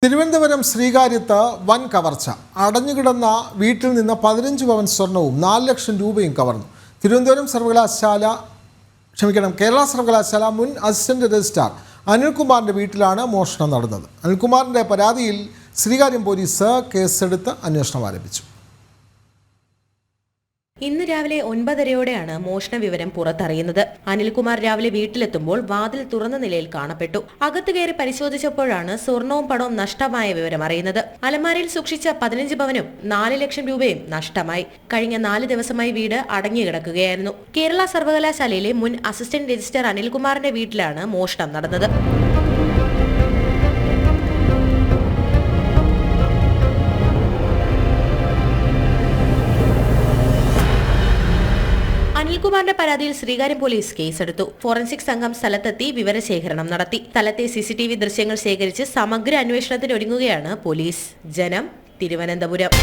തിരുവനന്തപുരം ശ്രീകാര്യത്ത് വൻ കവർച്ച. അടഞ്ഞുകിടന്ന വീട്ടിൽ നിന്ന് 15 പവൻ സ്വർണവും 4 ലക്ഷം രൂപയും കവർന്നു. തിരുവനന്തപുരം കേരള സർവകലാശാല മുൻ അസിസ്റ്റന്റ് രജിസ്ട്രാർ അനിൽകുമാറിന്റെ വീട്ടിലാണ് മോഷണം നടന്നത്. അനിൽകുമാറിന്റെ പരാതിയിൽ ശ്രീകാര്യം പോലീസ് കേസെടുത്ത് അന്വേഷണം ആരംഭിച്ചു. ഇന്ന് രാവിലെ 9:30-യോടെയാണ് മോഷണ വിവരം പുറത്തറിയുന്നത്. അനിൽകുമാർ രാവിലെ വീട്ടിലെത്തുമ്പോൾ വാതിൽ തുറന്ന നിലയിൽ കാണപ്പെട്ടു. അകത്ത് കയറി പരിശോധിച്ചപ്പോഴാണ് സ്വർണവും പണവും നഷ്ടമായ വിവരം അറിയുന്നത്. അലമാരയിൽ സൂക്ഷിച്ച 15 പവനും 4 ലക്ഷം രൂപയും നഷ്ടമായി. കഴിഞ്ഞ 4 ദിവസമായി വീട് അടങ്ങിക്കിടക്കുകയായിരുന്നു. കേരള സർവകലാശാലയിലെ മുൻ അസിസ്റ്റന്റ് രജിസ്ട്രാർ അനിൽകുമാറിന്റെ വീട്ടിലാണ് മോഷണം നടന്നത്. അനിൽകുമാറിന്റെ പരാതിയിൽ ശ്രീകാര്യം പോലീസ് കേസെടുത്തു. ഫോറൻസിക് സംഘം സ്ഥലത്തെത്തി വിവരശേഖരണം നടത്തി. സ്ഥലത്തെ CCTV ദൃശ്യങ്ങൾ ശേഖരിച്ച് സമഗ്ര അന്വേഷണത്തിന് ഒരുങ്ങുകയാണ് പോലീസ്. ജനം, തിരുവനന്തപുരം.